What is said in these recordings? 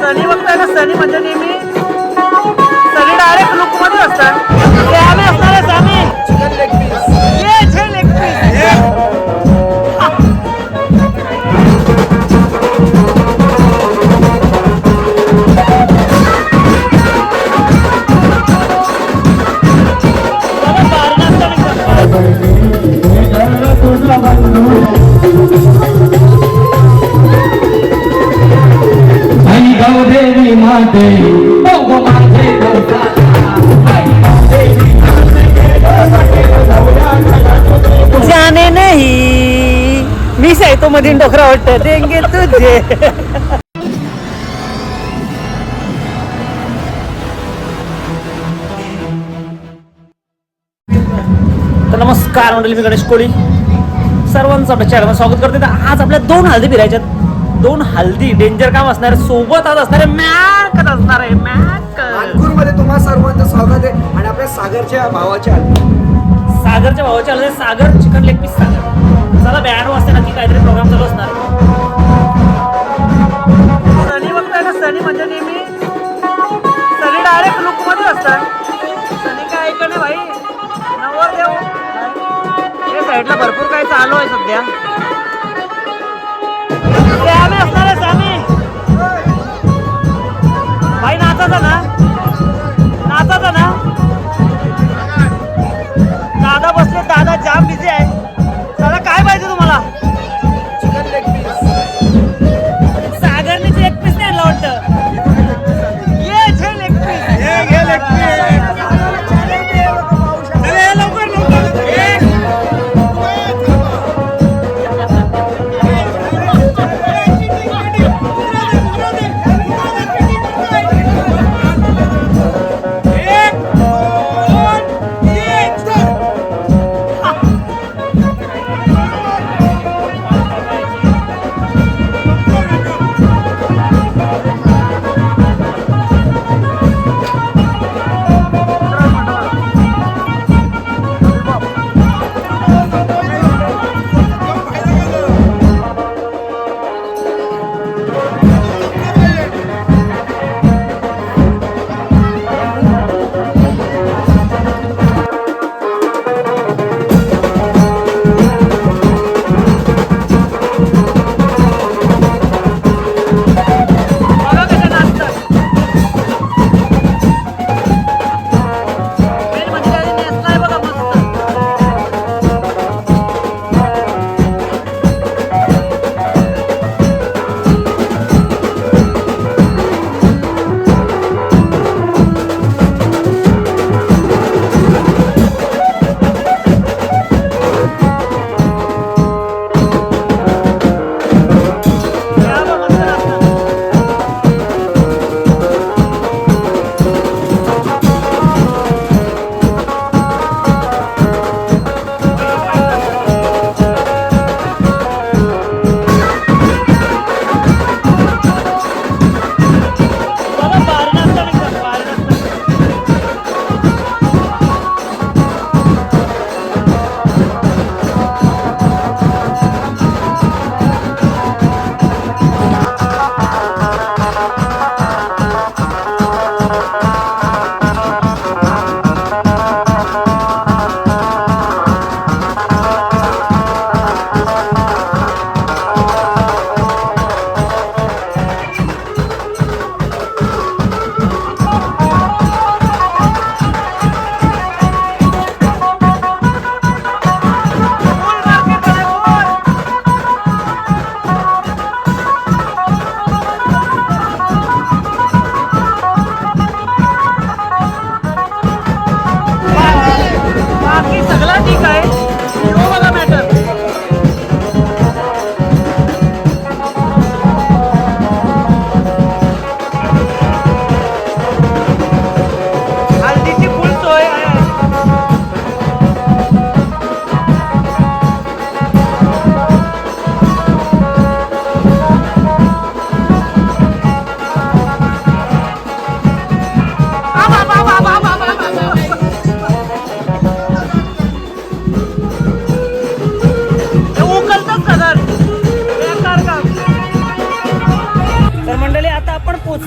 सनी बघताय ना, सनी म्हणजे नेहमी सनी डायरेक्ट लुक मध्ये असतात. ते आम्ही असणार आहे, आम्ही चिकन लेग पीस, ये छे लेग पीस. देवी माते जाने नहीं मीच आहे तो मधीन डोकरा वाटत देंगे तुझे. तर नमस्कार मंडळी, मी गणेश कोळी सर्वांचं आपल्या चॅनलमध्ये स्वागत करते. तर आज आपल्या 2 हल्दी फिरायच्यात. 2 हल्दी डेंजर काम असणार आहे. सोबत आज असणार आहे मॅक असणार आहे. मॅक नागपूरमध्ये तुम्हा सर्वांचं स्वागत आहे. आणि आपल्या सागरच्या भावाच्या सागरच्या भावाच्या हल्दी, सागर चिकन लेग पीस सागर. चला बँड वाजते नक्की काहीतरी प्रोग्राम चालू असणार. सनी बघताय ना, सनी म्हणजे नेहमी सनी डायरेक्ट लुक मध्ये असतात. सनी काय ऐक नाही भाई, नवर देऊ हे साईडला भरपूर काही चालू आहे सध्या. ते आम्ही असणार आहे, आम्ही भाई नाचायचा ना, नाचायचा ना. दादा बसले, दादा जाम बिझी आहे. दादा काय पाहिजे तुम्हाला? Chicken leg piece. सागरने लेग पीस नाही आणला वाटतं. ये छे लेग पीस, हे लेग पीस. चले लवकर लवकर.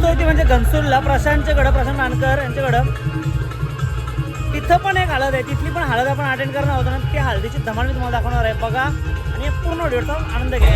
वस्तू होती म्हणजे घनसोलीला प्रशांतच्याकडं, प्रशांत नानकर यांच्याकडं तिथं पण एक हळद आहे. तिथली पण हळद आपण अटेंड करणार होतो ना. ती हळदीची धमाल मी तुम्हाला दाखवणार आहे. बघा आणि पूर्ण व्हिडिओचा आनंद घ्या.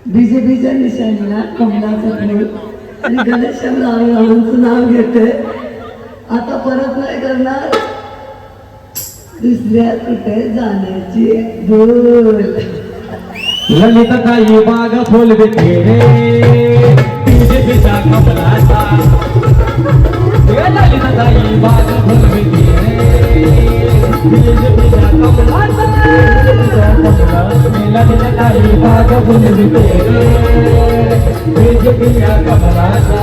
बीजेपीच्या निशाणीला कमलाचं फूल आणि गणेशरावांचं नाव घेते. आता परत नाही करणार दुसऱ्या कुठे जाण्याची भूल. ललिताई बाग फुल बिथे बीजेपीचा कमलाचा. ललिताई बाग फुल बिथे बीजेपीचा कमलाचा. ललिताई बाग फुल बिथे बीजेपीचा कमलाचा.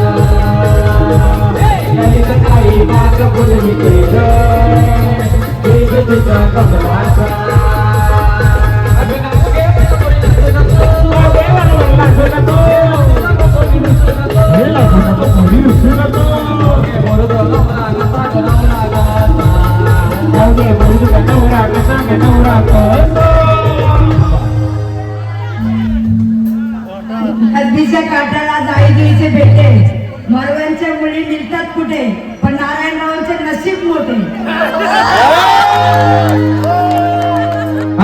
ललिताई बाग फुल बिथे बीजेपीचा कमलाचा. हल्दीच्या काठाला जाई द्यायचे भेटे. मरव्यांच्या मुली मिळतात कुठे पण नारायणरावांचे नशीब मोठे.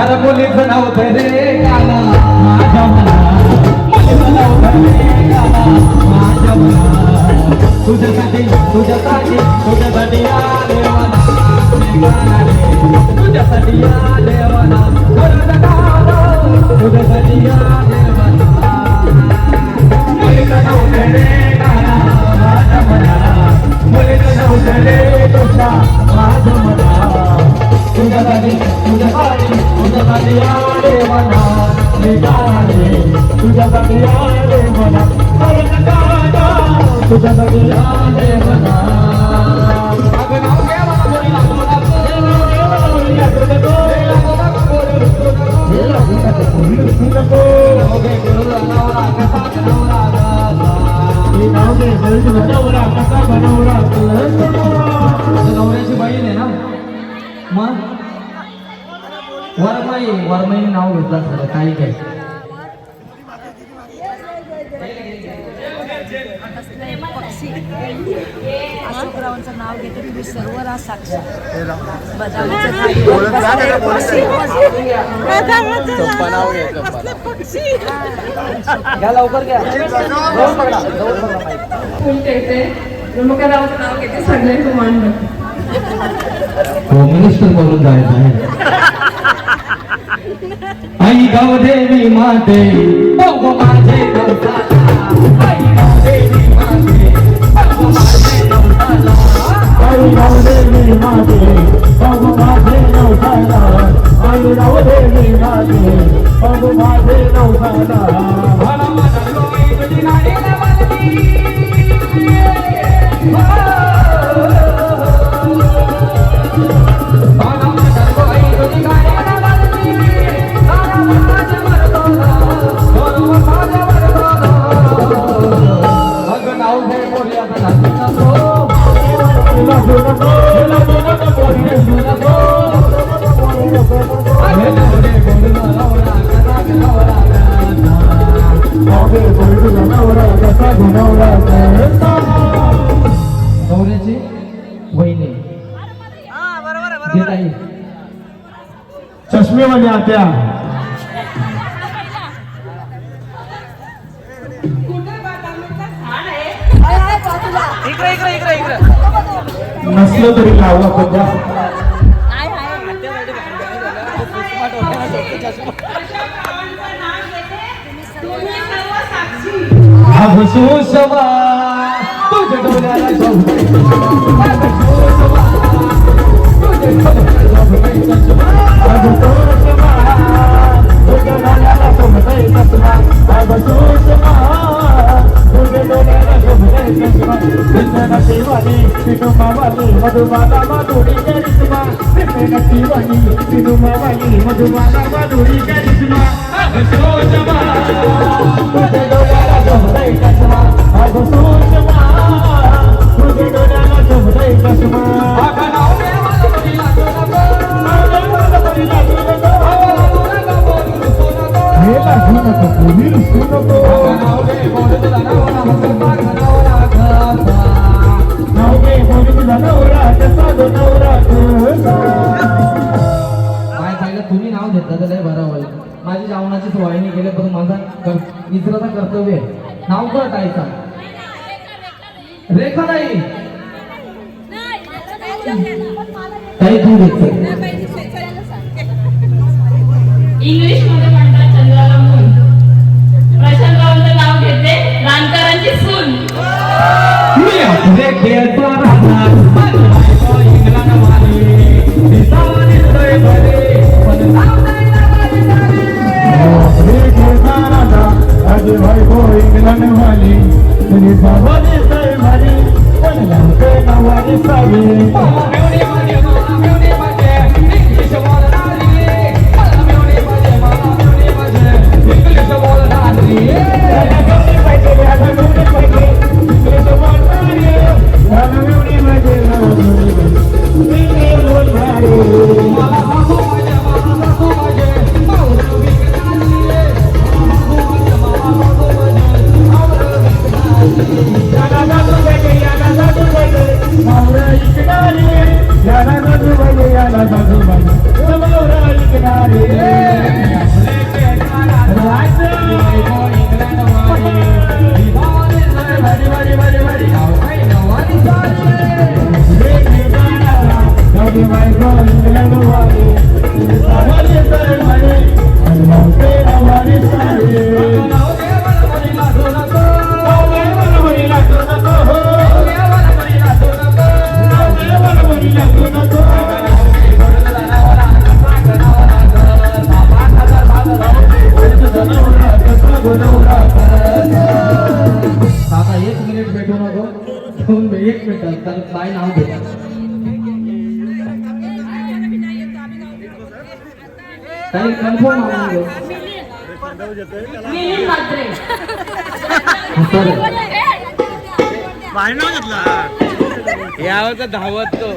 अरे मुलीचं नाव रे गाला माझ्या मना. मुलीचं नाव रे गाला माझ्या मना. तुझ्यासाठी तुझ्यासाठी तुझ्यासाठी आले मला. तुझ्यासाठी आले मला. तुझ्यासाठी आले मला. मुलीचं नाव रे गाला माझ्या मना. मुलीचं नाव रे तुझ्या माझ्या मना. तुझ्यासाठी तुझ्या तुझ्यासाठी आले मना निघाले तुझ्यासाठी आले मना तुझ्यासाठी आले मना अगं नाव घे मला बोली लागू नवऱ्याची बहीण आहे ना मग वरमाई नाव घेतलं सगळं काही काय अशोकरावांचं नाव घेते तुम्ही सर्व राज साक्षी घ्या लवकर घ्या जाऊन पकडा प्रमुखरावांचं नाव घेते सगळ्यांचं मान राखते. हो मिनिस्टर बोलून जायचं आहे आई गावदेवी माते बघ माझे गवताला आई गावदेवी माते बघ माझे गवताला आई गावदेवी माते बघ माझे गवताला आई गावदेवी माते बघ माझे गवताला भला माझा लोई तुझी गाडीला बांधली नवऱ्याची वहिनी हा बरोबर आहे बरोबर आहे. चष्मेवाली आत्या इकडे इकडे इकडे इकडे नसलं तरी लावला पण सुषमा तुझ्या डोळ्याला मधुबाला माधुरी करिश्मा मधुबाला माधुरी करिश्मा तुझे डोळ्याला जमतय चष्मा अगं सुषमा तुझे डोळ्याला जमतय चष्मा तुम्ही नाव घेतलं तर लय बरं होईल माझी जेवणाची सवय नाही गेले पण माझा इतराचा कर्तव्य आहे नाव कळत आहे रेखा नाही काही तू घेतलं इंग्लिश मध्ये म्हणतात चंद्राला मूल. प्रशांतरावांचं नाव घेते रानकरांची सून. मी आपले खेळतो राहणार माझं बायको इंग्लंड वाली दिसावा दिसतोय बरे पण नाव नाही नावाली सारी आपले खेळता राहणार माझं बायको इंग्लंड वाली दिसावा दिसतोय बरे पण नाव नाही नावाली सारी मला मेवणी माझे इंग्लिश बोलणारी मला मेवणी माझे इंग्लिश बोलणारी पाहिजे इंग्लिश बोलणारी मला मेवणी माझे काही कन्फर्म आहे मिलिंद म्हात्रे. भारी नाव घेतला यावरचा धावत तो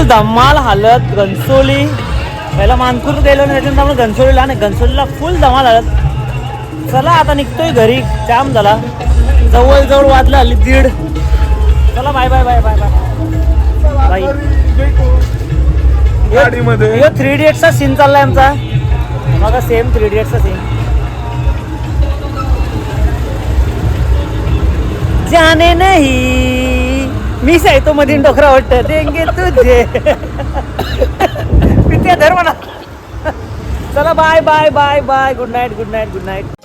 धमाल हालत घनसोली पहिला मानपूर गेलो ना त्याच्यानंतर आपण घनसोलीला आणि घनसोलीला फुल धमाल हालत. चला आता निघतोय घरी जाम झाला जवळ वाजला हल्ली 1:30. चला bye bye bye bye bye गाडीमध्ये 3 इडियट्सचा सीन चाललाय आमचा बघा सेम 3 इडियट्सचा सीन. जाने नहीं मिस आहे तो मधीन डोकरा वाटत देंगे तुझे धर म्हणा. चला bye bye bye bye. Good night good night good night.